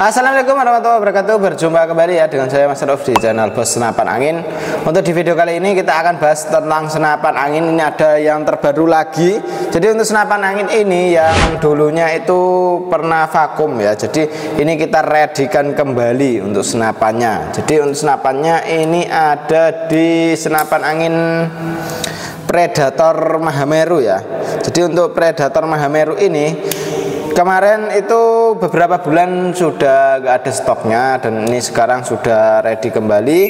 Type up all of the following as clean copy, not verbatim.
Assalamualaikum warahmatullahi wabarakatuh. Berjumpa kembali ya dengan saya Mas Rauf di channel Bos Senapan Angin. Untuk di video kali ini kita akan bahas tentang senapan angin. Ini ada yang terbaru lagi. Jadi untuk senapan angin ini yang dulunya itu pernah vakum ya. Jadi ini kita readykan kembali untuk senapannya. Jadi untuk senapannya ini ada di senapan angin Predator Mahameru ya. Jadi untuk Predator Mahameru ini kemarin itu beberapa bulan sudah nggak ada stoknya, dan ini sekarang sudah ready kembali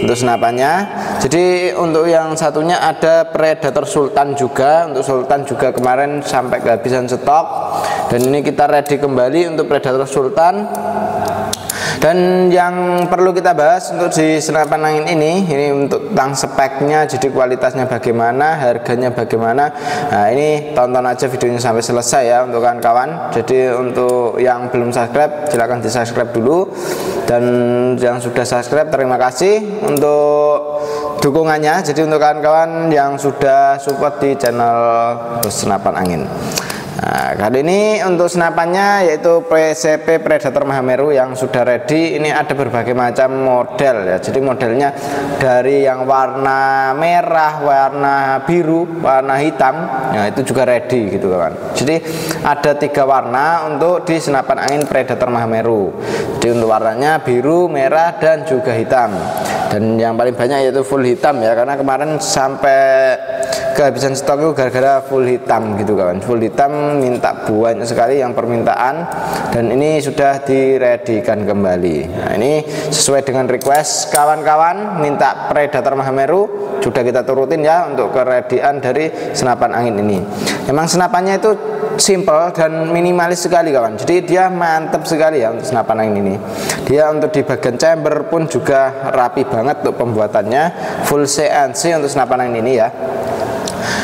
untuk senapannya. Jadi untuk yang satunya ada Predator Sultan juga. Untuk Sultan juga kemarin sampai kehabisan stok, dan ini kita ready kembali untuk Predator Sultan. Dan yang perlu kita bahas untuk di senapan angin ini untuk tentang speknya, jadi kualitasnya bagaimana, harganya bagaimana. Nah ini tonton aja videonya sampai selesai ya untuk kawan-kawan. Jadi untuk yang belum subscribe silahkan di subscribe dulu, dan yang sudah subscribe terima kasih untuk dukungannya. Jadi untuk kawan-kawan yang sudah support di channel Bos Senapan Angin. Nah, kali ini untuk senapannya yaitu PCP Predator Mahameru yang sudah ready. Ini ada berbagai macam model ya. Jadi modelnya dari yang warna merah, warna biru, warna hitam. Nah, itu juga ready gitu kan. Jadi ada 3 warna untuk di senapan angin Predator Mahameru. Jadi untuk warnanya biru, merah, dan juga hitam. Dan yang paling banyak yaitu full hitam ya, karena kemarin sampai kehabisan stok itu gara-gara full hitam gitu kawan. Full hitam minta banyak sekali yang permintaan, dan ini sudah direadykan kembali. Nah ini sesuai dengan request kawan-kawan minta Predator Mahameru, sudah kita turutin ya untuk kereadian dari senapan angin ini. Memang senapannya itu simple dan minimalis sekali kawan. Jadi dia mantap sekali ya untuk senapan angin ini. Dia untuk di bagian chamber pun juga rapi banget untuk pembuatannya, full CNC untuk senapan angin ini ya.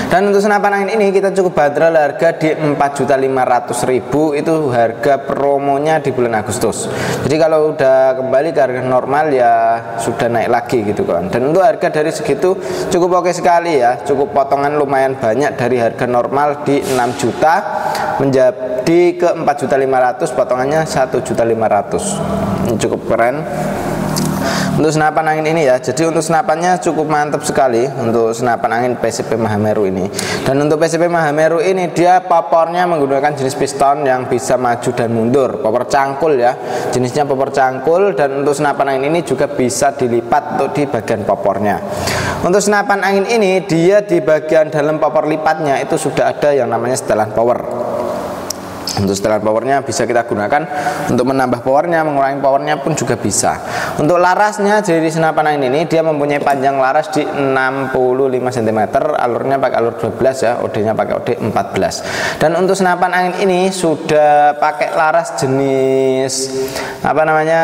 Dan untuk senapan angin ini kita cukup bandrol harga di 4.500.000, itu harga promonya di bulan Agustus. Jadi kalau udah kembali ke harga normal ya sudah naik lagi gitu kan. Dan untuk harga dari segitu cukup oke sekali ya, cukup potongan lumayan banyak dari harga normal di 6 juta menjadi ke 4.500.000, potongannya 1.500.000. Ini cukup keren untuk senapan angin ini ya. Jadi untuk senapannya cukup mantap sekali untuk senapan angin PCP Mahameru ini. Dan untuk PCP Mahameru ini dia popornya menggunakan jenis piston yang bisa maju dan mundur, popor cangkul ya, jenisnya popor cangkul. Dan untuk senapan angin ini juga bisa dilipat untuk di bagian popornya. Untuk senapan angin ini dia di bagian dalam popor lipatnya itu sudah ada yang namanya setelan power. Untuk setelan powernya bisa kita gunakan untuk menambah powernya, mengurangi powernya pun juga bisa. Untuk larasnya dari senapan angin ini dia mempunyai panjang laras di 65 cm, alurnya pakai alur 12 ya, OD-nya pakai OD 14. Dan untuk senapan angin ini sudah pakai laras jenis apa namanya,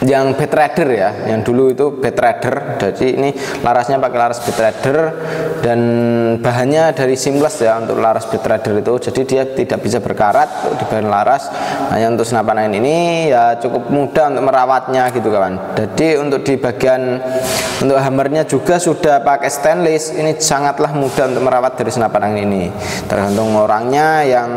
yang Betrader ya, yang dulu itu Betrader. Jadi ini larasnya pakai laras Betrader, dan bahannya dari seamless ya untuk laras Betrader itu. Jadi dia tidak bisa berkarat di bahan laras. Nah untuk senapan angin ini ya cukup mudah untuk merawatnya gitu kawan. Jadi untuk di bagian untuk hammernya juga sudah pakai stainless. Ini sangatlah mudah untuk merawat dari senapan angin ini. Tergantung orangnya, yang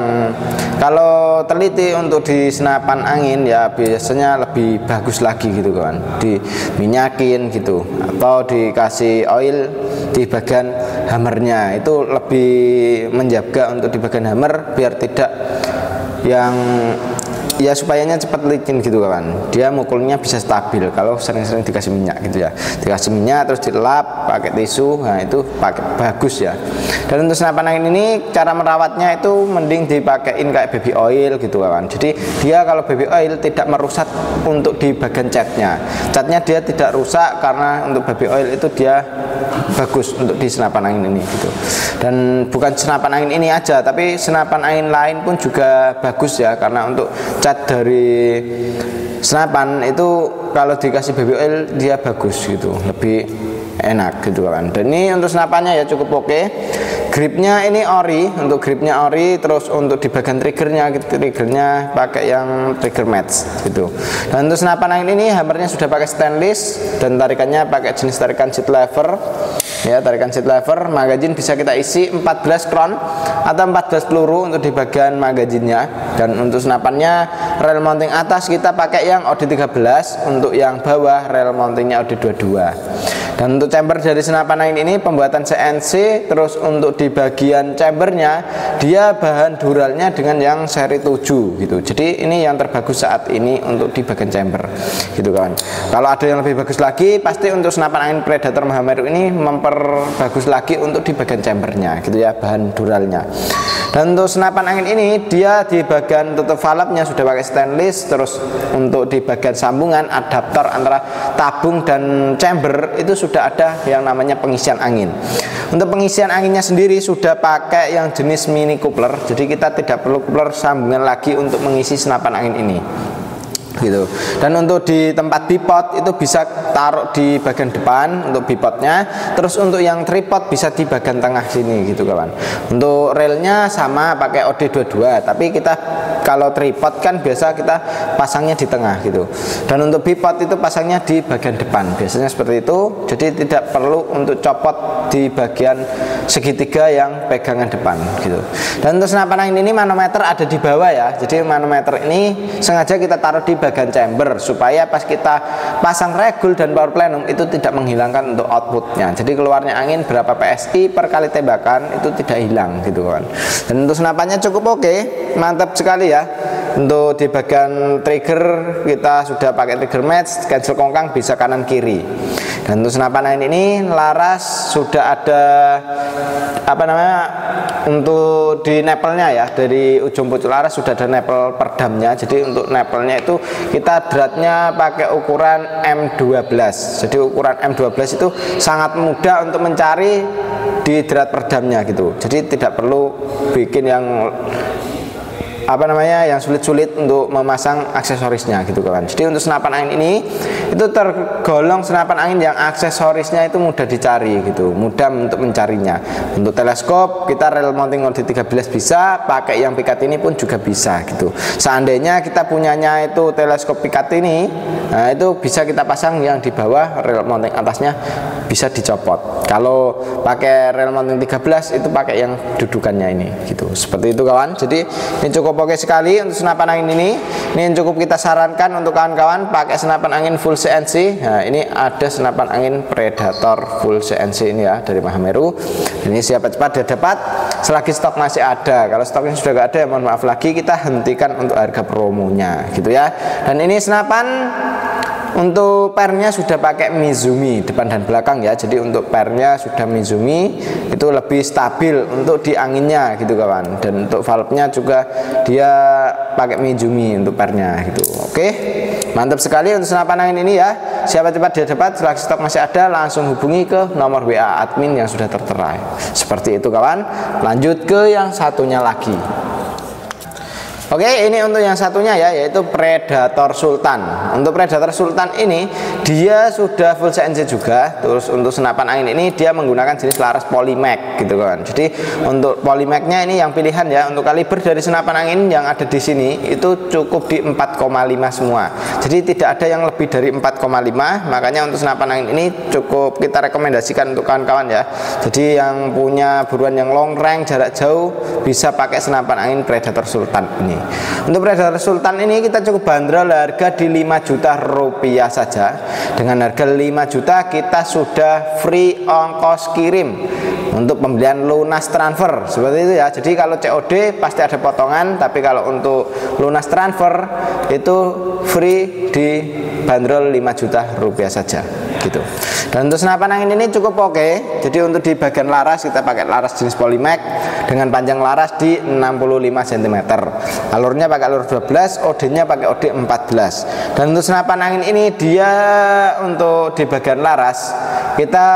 kalau teliti untuk di senapan angin ya biasanya lebih bagus lagi gitu kan, diminyakin gitu atau dikasih oil di bagian hammernya, itu lebih menjaga untuk di bagian hammer biar tidak yang ya supayanya cepat licin gitu kan. Dia mukulnya bisa stabil kalau sering-sering dikasih minyak gitu ya, dikasih minyak terus dilap pakai tisu. Nah itu pakai bagus ya. Dan untuk senapan angin ini cara merawatnya itu mending dipakein kayak baby oil gitu kan. Jadi dia kalau baby oil tidak merusak untuk di bagian catnya dia tidak rusak, karena untuk baby oil itu dia bagus untuk di senapan angin ini gitu. Dan bukan senapan angin ini aja, tapi senapan angin lain pun juga bagus ya, karena untuk cat dari senapan itu kalau dikasih baby oil dia bagus gitu, lebih enak gitu kan. Dan ini untuk senapannya ya cukup oke. Gripnya ini ori, untuk gripnya ori. Terus untuk di bagian triggernya pakai yang trigger match gitu. Dan untuk senapan angin ini hammernya sudah pakai stainless dan tarikannya pakai jenis tarikan seat lever ya, tarikan seat lever. Magazin bisa kita isi 14 crown atau 14 peluru untuk di bagian magazinnya. Dan untuk senapannya rail mounting atas kita pakai yang OD13, untuk yang bawah rail mountingnya OD22. Dan untuk chamber dari senapan angin ini pembuatan CNC. Terus untuk di bagian chambernya dia bahan duralnya dengan yang seri 7 gitu. Jadi ini yang terbagus saat ini untuk di bagian chamber gitu kan. Kalau ada yang lebih bagus lagi, pasti untuk senapan angin Predator Mahameru ini memperbagus lagi untuk di bagian chambernya gitu ya, bahan duralnya. Dan untuk senapan angin ini dia di bagian tutup valve-nya sudah pakai stainless. Terus untuk di bagian sambungan adaptor antara tabung dan chamber itu sudah ada yang namanya pengisian angin. Untuk pengisian anginnya sendiri sudah pakai yang jenis mini coupler. Jadi kita tidak perlu coupler sambungan lagi untuk mengisi senapan angin ini gitu. Dan untuk di tempat bipod itu bisa taruh di bagian depan untuk bipodnya. Terus untuk yang tripod bisa di bagian tengah sini gitu kawan. Untuk railnya sama pakai OD22, tapi kita kalau tripod kan biasa kita pasangnya di tengah gitu. Dan untuk bipod itu pasangnya di bagian depan, biasanya seperti itu. Jadi tidak perlu untuk copot di bagian segitiga yang pegangan depan gitu. Dan untuk senapan angin ini manometer ada di bawah ya. Jadi manometer ini sengaja kita taruh di bagian chamber supaya pas kita pasang regul dan power plenum itu tidak menghilangkan untuk outputnya. Jadi keluarnya angin berapa PSI per kali tembakan itu tidak hilang gitu kan. Dan untuk senapannya cukup oke, mantap sekali ya. Untuk di bagian trigger kita sudah pakai trigger match, cancel kongkang bisa kanan kiri. Dan untuk senapan angin ini laras sudah ada apa namanya, untuk di nepelnya ya, dari ujung pucuk laras sudah ada nepel perdamnya. Jadi untuk nepelnya itu kita dratnya pakai ukuran M12. Jadi ukuran M12 itu sangat mudah untuk mencari di drat perdamnya gitu. Jadi tidak perlu bikin yang apa namanya, yang sulit-sulit untuk memasang aksesorisnya gitu kan. Jadi untuk senapan angin ini itu tergolong senapan angin yang aksesorisnya itu mudah dicari gitu, mudah untuk mencarinya. Untuk teleskop kita rail mounting OD13 bisa, pakai yang pikat ini pun juga bisa gitu. Seandainya kita punyanya itu teleskop pikat ini, nah itu bisa kita pasang yang di bawah, rail mounting atasnya bisa dicopot. Kalau pakai rail mounting 13 itu pakai yang dudukannya ini gitu. Seperti itu kawan. Jadi ini cukup oke sekali untuk senapan angin ini. Ini yang cukup kita sarankan untuk kawan-kawan pakai senapan angin full CNC. Nah, ini ada senapan angin Predator full CNC ini ya dari Mahameru. Ini siapa cepat dia dapat selagi stok masih ada. Kalau stoknya sudah nggak ada ya mohon maaf lagi, kita hentikan untuk harga promonya gitu ya. Dan ini senapan untuk pernya sudah pakai Mizumi depan dan belakang ya. Jadi untuk pernya sudah Mizumi, itu lebih stabil untuk di anginnya gitu kawan. Dan untuk valve-nya juga dia pakai Mizumi untuk pernya gitu. Oke, mantap sekali untuk senapan angin ini ya. Siapa cepat dia dapat, selagi stok masih ada langsung hubungi ke nomor WA admin yang sudah tertera. Seperti itu kawan. Lanjut ke yang satunya lagi. Oke, ini untuk yang satunya ya, yaitu Predator Sultan. Untuk Predator Sultan ini dia sudah full CNC juga. Terus untuk senapan angin ini dia menggunakan jenis laras Polymac gitu kan. Jadi untuk Polymacnya ini yang pilihan ya. Untuk kaliber dari senapan angin yang ada di sini itu cukup di 4,5 semua. Jadi tidak ada yang lebih dari 4,5. Makanya untuk senapan angin ini cukup kita rekomendasikan untuk kawan-kawan ya. Jadi yang punya buruan yang long range jarak jauh bisa pakai senapan angin Predator Sultan ini. Untuk Predator Sultan ini kita cukup bandrol harga di 5 juta rupiah saja. Dengan harga 5 juta kita sudah free ongkos kirim untuk pembelian lunas transfer seperti itu ya. Jadi kalau COD pasti ada potongan, tapi kalau untuk lunas transfer itu free di bandrol 5 juta rupiah saja gitu. Dan untuk senapan angin ini cukup oke. Jadi untuk di bagian laras kita pakai laras jenis Polymac dengan panjang laras di 65 cm. Alurnya pakai alur 12, OD-nya pakai OD 14. Dan untuk senapan angin ini dia untuk di bagian laras kita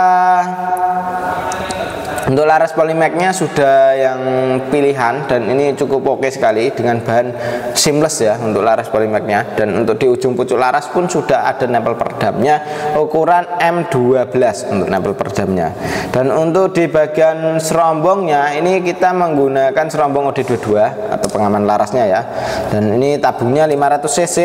Untuk laras Polymac-nya sudah yang pilihan dan ini cukup oke sekali dengan bahan seamless ya untuk laras Polymac-nya. Dan untuk di ujung pucuk laras pun sudah ada nempel peredamnya ukuran M12 untuk nempel peredamnya. Dan untuk di bagian serombongnya ini kita menggunakan serombong OD22 atau pengaman larasnya ya. Dan ini tabungnya 500 cc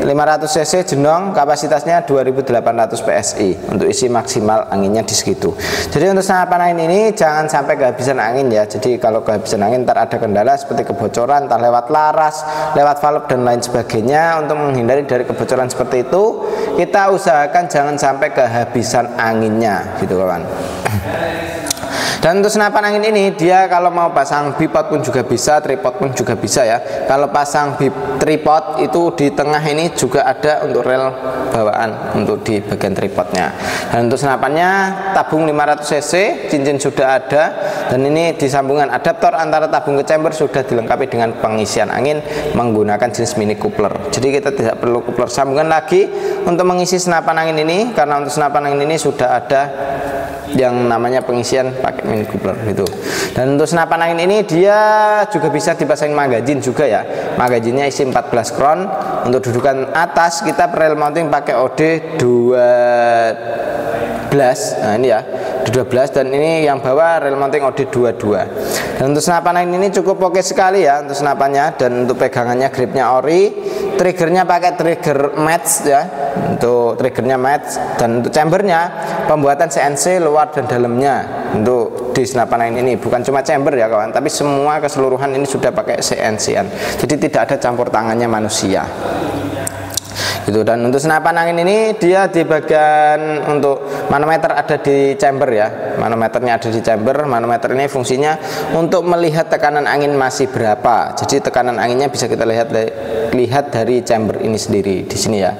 500 cc jenong, kapasitasnya 2800 PSI untuk isi maksimal anginnya di segitu. Jadi untuk senapan angin ini jangan sampai kehabisan angin ya. Jadi kalau kehabisan angin ntar ada kendala seperti kebocoran, entah lewat laras, lewat valve dan lain sebagainya. Untuk menghindari dari kebocoran seperti itu, kita usahakan jangan sampai kehabisan anginnya gitu kawan. Dan untuk senapan angin ini dia kalau mau pasang bipod pun juga bisa, tripod pun juga bisa ya. Kalau pasang tripod itu di tengah ini juga ada untuk rel bawaan untuk di bagian tripodnya. Dan untuk senapannya tabung 500 cc, cincin sudah ada, dan ini disambungan adaptor antara tabung ke chamber sudah dilengkapi dengan pengisian angin menggunakan jenis mini coupler. Jadi kita tidak perlu coupler sambungan lagi untuk mengisi senapan angin ini, karena untuk senapan angin ini sudah ada yang namanya pengisian pakai mini coupler gitu. Dan untuk senapan angin ini dia juga bisa dipasangin magazin juga ya. Magazinnya isi 14 kron. Untuk dudukan atas kita rel mounting pakai OD 12. Nah ini ya, 12, dan ini yang bawah rel mounting OD 22. Dan untuk senapan angin ini cukup oke sekali ya untuk senapannya. Dan untuk pegangannya gripnya ori, triggernya pakai trigger match ya. Untuk triggernya match, dan untuk chambernya pembuatan CNC luar dan dalamnya untuk di senapan angin ini. Bukan cuma chamber ya kawan, tapi semua keseluruhan ini sudah pakai CNC-an. Jadi tidak ada campur tangannya manusia gitu. Dan untuk senapan angin ini dia di bagian untuk manometer ada di chamber ya. Manometernya ada di chamber. Manometer ini fungsinya untuk melihat tekanan angin masih berapa. Jadi tekanan anginnya bisa kita lihat dari chamber ini sendiri di sini ya.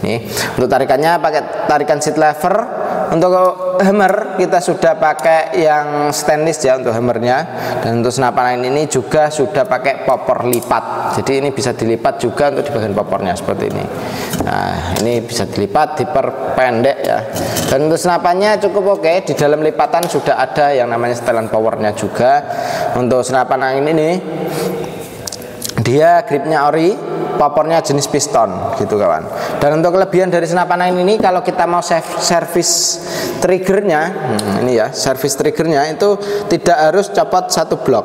Nih, untuk tarikannya pakai tarikan seat lever. Untuk hammer kita sudah pakai yang stainless ya untuk hammernya. Dan untuk senapan angin ini juga sudah pakai popor lipat. Jadi ini bisa dilipat juga untuk di bagian popornya seperti ini. Nah ini bisa dilipat, diperpendek ya. Dan untuk senapannya cukup oke. Di dalam lipatan sudah ada yang namanya setelan powernya juga. Untuk senapan angin ini dia gripnya ori, popornya jenis piston gitu kawan. Dan untuk kelebihan dari senapan angin ini, kalau kita mau servis triggernya, ini ya, servis triggernya itu tidak harus copot satu blok,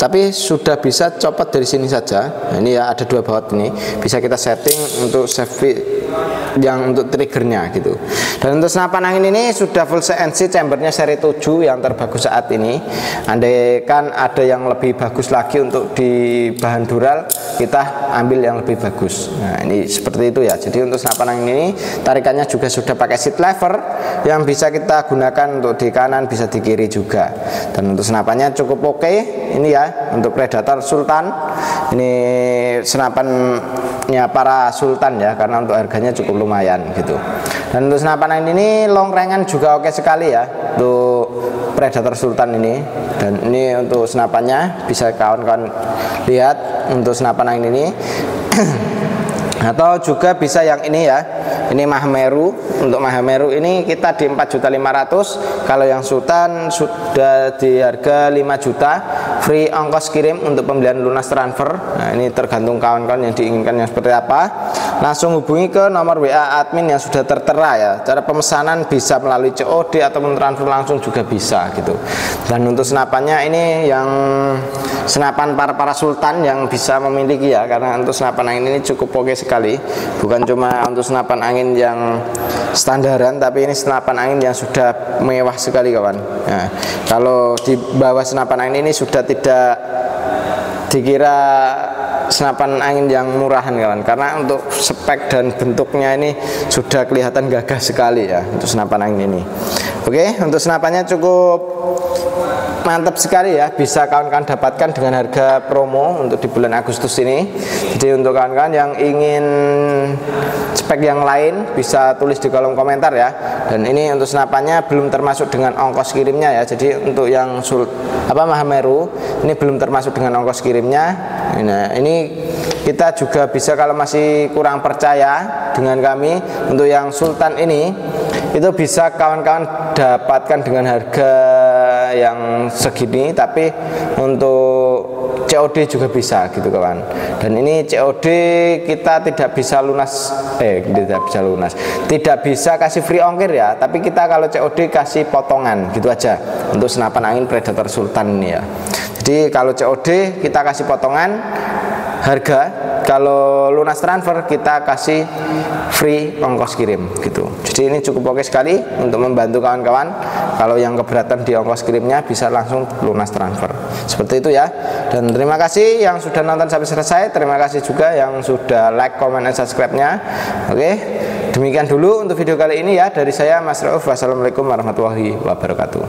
tapi sudah bisa copot dari sini saja. Nah, ini ya ada dua baut ini, bisa kita setting untuk servis yang untuk triggernya gitu. Dan untuk senapan angin ini sudah full CNC, chambernya seri 7 yang terbagus saat ini. Andai kan ada yang lebih bagus lagi untuk di bahan dural, kita ambil yang lebih bagus. Nah ini seperti itu ya. Jadi untuk senapan angin ini tarikannya juga sudah pakai seat lever yang bisa kita gunakan untuk di kanan, bisa di kiri juga. Dan untuk senapannya cukup oke. Ini ya untuk Predator Sultan. Ini senapannya para Sultan ya, karena untuk harganya cukup lumayan gitu. Dan untuk senapan angin ini long range juga oke sekali ya untuk Predator Sultan ini. Dan ini untuk senapannya bisa kawan-kawan lihat untuk senapan angin ini. Atau juga bisa yang ini ya, ini Mahameru. Untuk Mahameru ini kita di 4.500.000. Kalau yang Sultan sudah di harga 5 juta, free ongkos kirim untuk pembelian lunas transfer. Nah ini tergantung kawan-kawan yang diinginkan yang seperti apa. Langsung hubungi ke nomor WA admin yang sudah tertera ya. Cara pemesanan bisa melalui COD ataupun transfer langsung juga bisa gitu. Dan untuk senapannya ini yang senapan para Sultan yang bisa memiliki ya, karena untuk senapan angin ini cukup oke sekali. Bukan cuma untuk senapan angin yang standaran, tapi ini senapan angin yang sudah mewah sekali kawan. Nah, kalau di bawah senapan angin ini sudah tidak dikira senapan angin yang murahan kawan, karena untuk spek dan bentuknya ini sudah kelihatan gagah sekali ya untuk senapan angin ini. Oke, untuk senapannya cukup mantap sekali ya, bisa kawan-kawan dapatkan dengan harga promo untuk di bulan Agustus ini. Jadi untuk kawan-kawan yang ingin spek yang lain bisa tulis di kolom komentar ya. Dan ini untuk senapannya belum termasuk dengan ongkos kirimnya ya. Jadi untuk yang Mahameru ini belum termasuk dengan ongkos kirimnya. Nah, ini kita juga bisa, kalau masih kurang percaya dengan kami, untuk yang Sultan ini itu bisa kawan-kawan dapatkan dengan harga harga yang segini, tapi untuk COD juga bisa gitu kawan. Dan ini COD kita tidak bisa lunas, tidak bisa kasih free ongkir ya, tapi kita kalau COD kasih potongan gitu aja untuk senapan angin Predator Sultan ini ya. Jadi kalau COD kita kasih potongan harga, kalau lunas transfer kita kasih free ongkos kirim gitu. Jadi ini cukup oke sekali untuk membantu kawan-kawan. Kalau yang keberatan di ongkos kirimnya bisa langsung lunas transfer. Seperti itu ya. Dan terima kasih yang sudah nonton sampai selesai. Terima kasih juga yang sudah like, comment, dan subscribe-nya. Oke. Demikian dulu untuk video kali ini ya dari saya Mas Rauf. Wassalamualaikum warahmatullahi wabarakatuh.